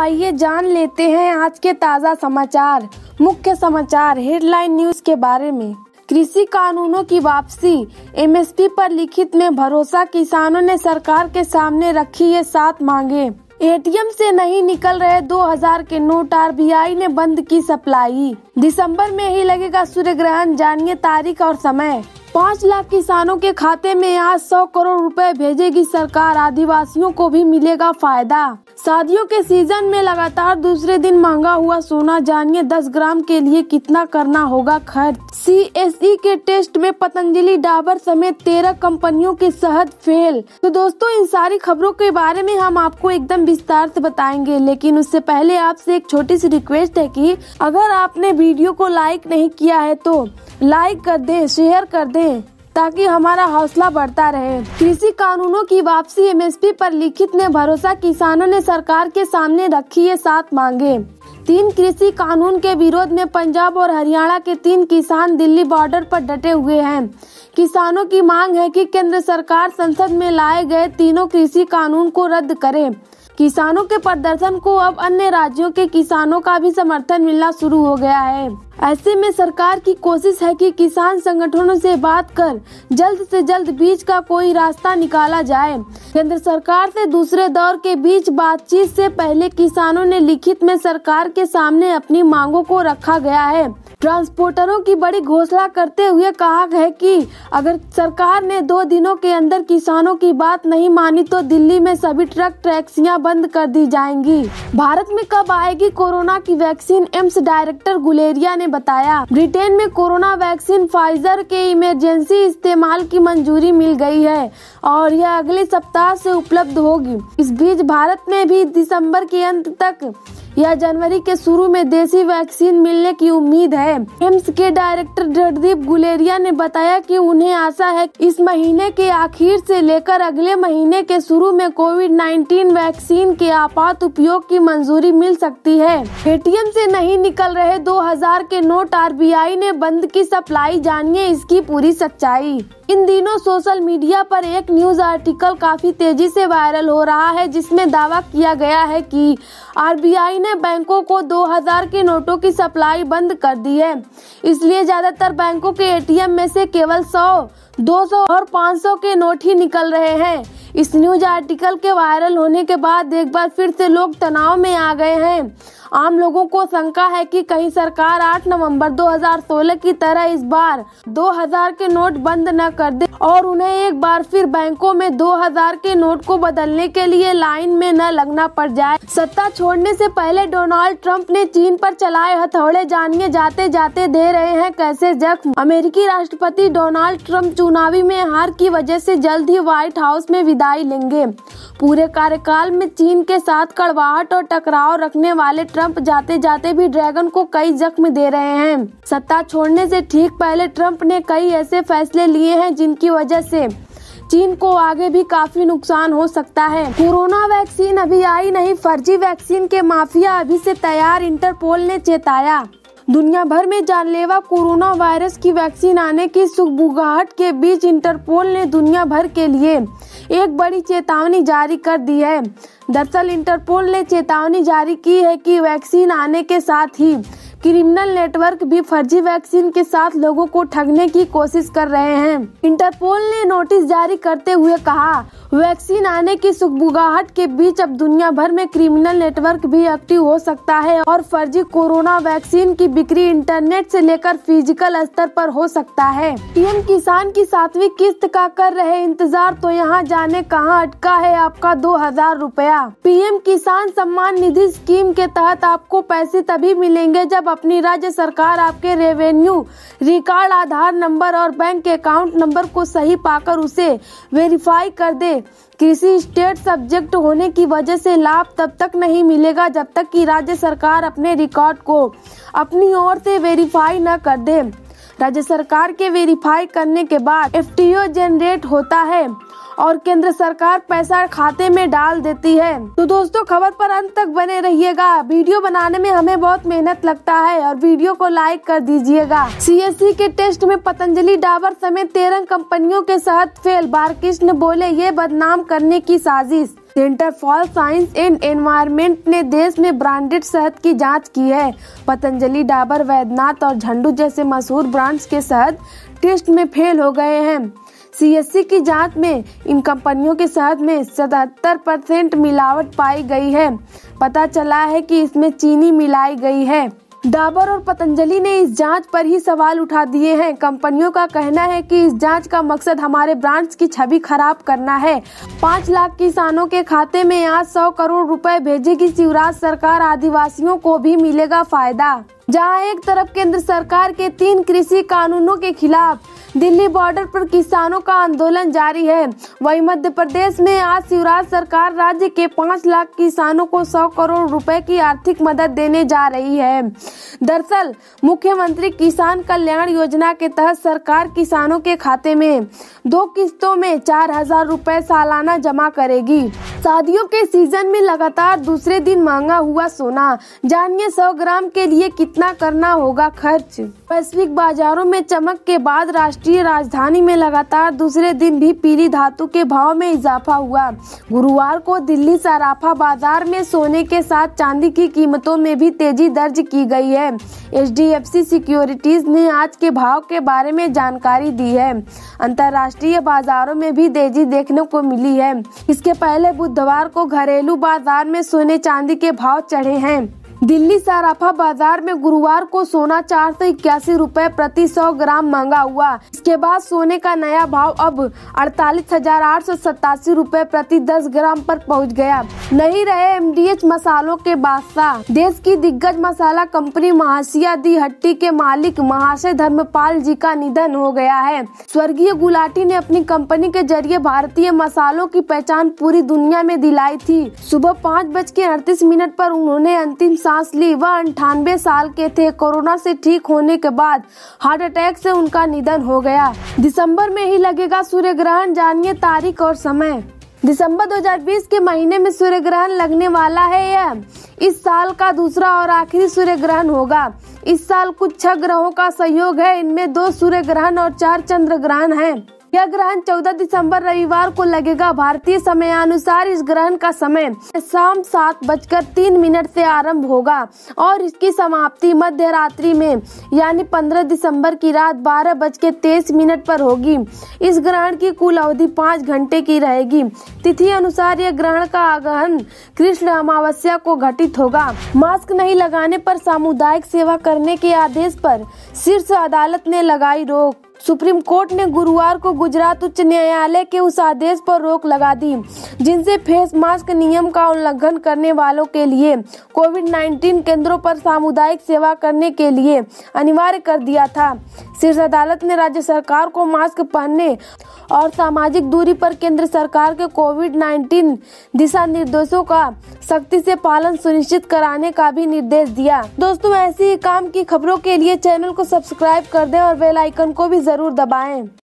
आइए जान लेते हैं आज के ताज़ा समाचार। मुख्य समाचार हेडलाइन न्यूज के बारे में। कृषि कानूनों की वापसी, एमएसपी पर लिखित में भरोसा, किसानों ने सरकार के सामने रखी ये 7 मांगे। एटीएम से नहीं निकल रहे 2000 के नोट, आरबीआई ने बंद की सप्लाई। दिसंबर में ही लगेगा सूर्य ग्रहण, जानिए तारीख और समय। 5 लाख किसानों के खाते में आज 100 करोड़ रुपए भेजेगी सरकार, आदिवासियों को भी मिलेगा फायदा। शादियों के सीजन में लगातार दूसरे दिन महंगा हुआ सोना, जानिए 10 ग्राम के लिए कितना करना होगा खर्च। सीएसई के टेस्ट में पतंजलि, डाबर समेत 13 कंपनियों की शहद फेल। तो दोस्तों, इन सारी खबरों के बारे में हम आपको एकदम विस्तार से बताएंगे, लेकिन उससे पहले आपसे एक छोटी सी रिक्वेस्ट है कि अगर आपने वीडियो को लाइक नहीं किया है तो लाइक कर दें, शेयर कर दें, ताकि हमारा हौसला बढ़ता रहे। कृषि कानूनों की वापसी, एमएसपी पर लिखित में भरोसा, किसानों ने सरकार के सामने रखी ये 7 मांगे। 3 कृषि कानून के विरोध में पंजाब और हरियाणा के 3 किसान दिल्ली बॉर्डर पर डटे हुए हैं। किसानों की मांग है कि केंद्र सरकार संसद में लाए गए तीनों कृषि कानून को रद्द करे। किसानों के प्रदर्शन को अब अन्य राज्यों के किसानों का भी समर्थन मिलना शुरू हो गया है। ऐसे में सरकार की कोशिश है कि किसान संगठनों से बात कर जल्द से जल्द बीच का कोई रास्ता निकाला जाए। केंद्र सरकार से दूसरे दौर के बीच बातचीत से पहले किसानों ने लिखित में सरकार के सामने अपनी मांगों को रखा गया है। ट्रांसपोर्टरों की बड़ी घोषणा करते हुए कहा है कि अगर सरकार ने 2 दिनों के अंदर किसानों की बात नहीं मानी तो दिल्ली में सभी ट्रक टैक्सियां बंद कर दी जाएंगी। भारत में कब आएगी कोरोना की वैक्सीन, एम्स डायरेक्टर गुलेरिया ने बताया। ब्रिटेन में कोरोना वैक्सीन फाइजर के इमरजेंसी इस्तेमाल की मंजूरी मिल गई है और यह अगले सप्ताह से उपलब्ध होगी। इस बीच भारत में भी दिसंबर के अंत तक या जनवरी के शुरू में देसी वैक्सीन मिलने की उम्मीद है। एम्स के डायरेक्टर रणदीप गुलेरिया ने बताया कि उन्हें आशा है इस महीने के आखिर से लेकर अगले महीने के शुरू में कोविड-19 वैक्सीन के आपात उपयोग की मंजूरी मिल सकती है। एटीएम से नहीं निकल रहे 2000 के नोट, आरबीआई ने बंद की सप्लाई, जानिए इसकी पूरी सच्चाई। इन दिनों सोशल मीडिया पर एक न्यूज आर्टिकल काफी तेजी से वायरल हो रहा है, जिसमें दावा किया गया है कि आरबीआई ने बैंकों को 2000 के नोटों की सप्लाई बंद कर दी है। इसलिए ज्यादातर बैंकों के एटीएम में से केवल 100, 200 और 500 के नोट ही निकल रहे हैं। इस न्यूज आर्टिकल के वायरल होने के बाद एक बार फिर से लोग तनाव में आ गए हैं। आम लोगों को शंका है कि कहीं सरकार 8 नवंबर 2016 की तरह इस बार 2000 के नोट बंद न कर दे और उन्हें एक बार फिर बैंकों में 2000 के नोट को बदलने के लिए लाइन में न लगना पड़ जाए। सत्ता छोड़ने से पहले डोनाल्ड ट्रंप ने चीन पर चलाए हथौड़े, जानिए जाते जाते दे रहे हैं कैसे जख्म। अमेरिकी राष्ट्रपति डोनाल्ड ट्रंप चुनावी में हार की वजह से जल्द ही व्हाइट हाउस में विदाई लेंगे। पूरे कार्यकाल में चीन के साथ कड़वाहट और टकराव रखने वाले ट्रंप जाते जाते भी ड्रैगन को कई जख्म दे रहे हैं। सत्ता छोड़ने से ठीक पहले ट्रंप ने कई ऐसे फैसले लिए हैं जिनकी वजह से चीन को आगे भी काफी नुकसान हो सकता है। कोरोना वैक्सीन अभी आई नहीं, फर्जी वैक्सीन के माफिया अभी से तैयार, इंटरपोल ने चेताया। दुनिया भर में जानलेवा कोरोना वायरस की वैक्सीन आने की सुगबुगाहट के बीच इंटरपोल ने दुनिया भर के लिए एक बड़ी चेतावनी जारी कर दी है। दरअसल इंटरपोल ने चेतावनी जारी की है कि वैक्सीन आने के साथ ही क्रिमिनल नेटवर्क भी फर्जी वैक्सीन के साथ लोगों को ठगने की कोशिश कर रहे हैं। इंटरपोल ने नोटिस जारी करते हुए कहा, वैक्सीन आने की सुगबुगाहट के बीच अब दुनिया भर में क्रिमिनल नेटवर्क भी एक्टिव हो सकता है और फर्जी कोरोना वैक्सीन की बिक्री इंटरनेट से लेकर फिजिकल स्तर पर हो सकता है। पीएम किसान की 7वीं किस्त का कर रहे इंतजार, तो यहाँ जाने कहाँ अटका है आपका 2000 रुपया। पीएम किसान सम्मान निधि स्कीम के तहत आपको पैसे तभी मिलेंगे जब अपनी राज्य सरकार आपके रेवेन्यू रिकॉर्ड, आधार नंबर और बैंक अकाउंट नंबर को सही पाकर उसे वेरीफाई कर दे। कृषि स्टेट सब्जेक्ट होने की वजह से लाभ तब तक नहीं मिलेगा जब तक कि राज्य सरकार अपने रिकॉर्ड को अपनी ओर से वेरीफाई न कर दे। राज्य सरकार के वेरीफाई करने के बाद एफटीओ जनरेट होता है और केंद्र सरकार पैसा खाते में डाल देती है। तो दोस्तों खबर पर अंत तक बने रहिएगा। वीडियो बनाने में हमें बहुत मेहनत लगता है और वीडियो को लाइक कर दीजिएगा। CSE के टेस्ट में पतंजलि, डाबर समेत 13 कंपनियों के शहद फेल। बालकृष्ण बोले ये बदनाम करने की साजिश। Centre for science and environment ने देश में ब्रांडेड शहद की जांच की है। पतंजलि, डाबर, वैद्यनाथ और झंडू जैसे मशहूर ब्रांड्स के शहद टेस्ट में फेल हो गए हैं। CSE की जांच में इन कंपनियों के शहद में 77% मिलावट पाई गई है। पता चला है कि इसमें चीनी मिलाई गई है। डाबर और पतंजलि ने इस जांच पर ही सवाल उठा दिए हैं। कंपनियों का कहना है कि इस जांच का मकसद हमारे ब्रांड्स की छवि खराब करना है। 5 लाख किसानों के खाते में आज 100 करोड़ रुपए भेजेगी शिवराज सरकार। आदिवासियों को भी मिलेगा फायदा। जहां एक तरफ केंद्र सरकार के 3 कृषि कानूनों के खिलाफ दिल्ली बॉर्डर पर किसानों का आंदोलन जारी है, वहीं मध्य प्रदेश में आज शिवराज सरकार राज्य के 5 लाख किसानों को 100 करोड़ रुपए की आर्थिक मदद देने जा रही है। दरअसल मुख्यमंत्री किसान कल्याण योजना के तहत सरकार किसानों के खाते में 2 किस्तों में 4,000 रुपए सालाना जमा करेगी। शादियों के सीजन में लगातार दूसरे दिन महंगा हुआ सोना। जानिए 100 ग्राम के लिए कितना करना होगा खर्च। वैश्विक बाजारों में चमक के बाद राष्ट्रीय राजधानी में लगातार दूसरे दिन भी पीली धातु के भाव में इजाफा हुआ। गुरुवार को दिल्ली सराफा बाजार में सोने के साथ चांदी की कीमतों में भी तेजी दर्ज की गई है। HDFC सिक्योरिटीज ने आज के भाव के बारे में जानकारी दी है। अंतर्राष्ट्रीय बाजारों में भी तेजी देखने को मिली है। इसके पहले बुधवार को घरेलू बाजार में सोने चांदी के भाव चढ़े हैं। दिल्ली सराफा बाजार में गुरुवार को सोना 481 रुपए प्रति 100 ग्राम महंगा हुआ। इसके बाद सोने का नया भाव अब 48,887 रुपए प्रति 10 ग्राम पर पहुंच गया। नहीं रहे MDH मसालों के बादशाह। देश की दिग्गज मसाला कंपनी महासिया दी हट्टी के मालिक महाशय धर्मपाल जी का निधन हो गया है। स्वर्गीय गुलाटी ने अपनी कंपनी के जरिए भारतीय मसालों की पहचान पूरी दुनिया में दिलाई थी। सुबह 5:38 पर उन्होंने अंतिम सांस ली। वह 98 साल के थे। कोरोना से ठीक होने के बाद हार्ट अटैक से उनका निधन हो गया। दिसंबर में ही लगेगा सूर्य ग्रहण। जानिए तारीख और समय। दिसंबर 2020 के महीने में सूर्य ग्रहण लगने वाला है। यह इस साल का दूसरा और आखिरी सूर्य ग्रहण होगा। इस साल कुछ 6 ग्रहों का संयोग है। इनमें 2 सूर्य ग्रहण और 4 चंद्र ग्रहण हैं। यह ग्रहण 14 दिसंबर रविवार को लगेगा। भारतीय समयानुसार इस ग्रहण का समय शाम 7:03 से आरंभ होगा और इसकी समाप्ति मध्य रात्रि में यानी 15 दिसंबर की रात 12:23 पर होगी। इस ग्रहण की कुल अवधि 5 घंटे की रहेगी। तिथि अनुसार यह ग्रहण का आगमन कृष्ण अमावस्या को घटित होगा। मास्क नहीं लगाने पर सामुदायिक सेवा करने के आदेश पर शीर्ष अदालत ने लगाई रोक। सुप्रीम कोर्ट ने गुरुवार को गुजरात उच्च न्यायालय के उस आदेश पर रोक लगा दी जिनसे फेस मास्क नियम का उल्लंघन करने वालों के लिए कोविड-19 केंद्रों पर सामुदायिक सेवा करने के लिए अनिवार्य कर दिया था। शीर्ष अदालत ने राज्य सरकार को मास्क पहनने और सामाजिक दूरी पर केंद्र सरकार के कोविड-19 दिशा निर्देशों का सख्ती से पालन सुनिश्चित कराने का भी निर्देश दिया। दोस्तों ऐसी ही काम की खबरों के लिए चैनल को सब्सक्राइब कर दें और बेल आइकन को भी जरूर दबाएं।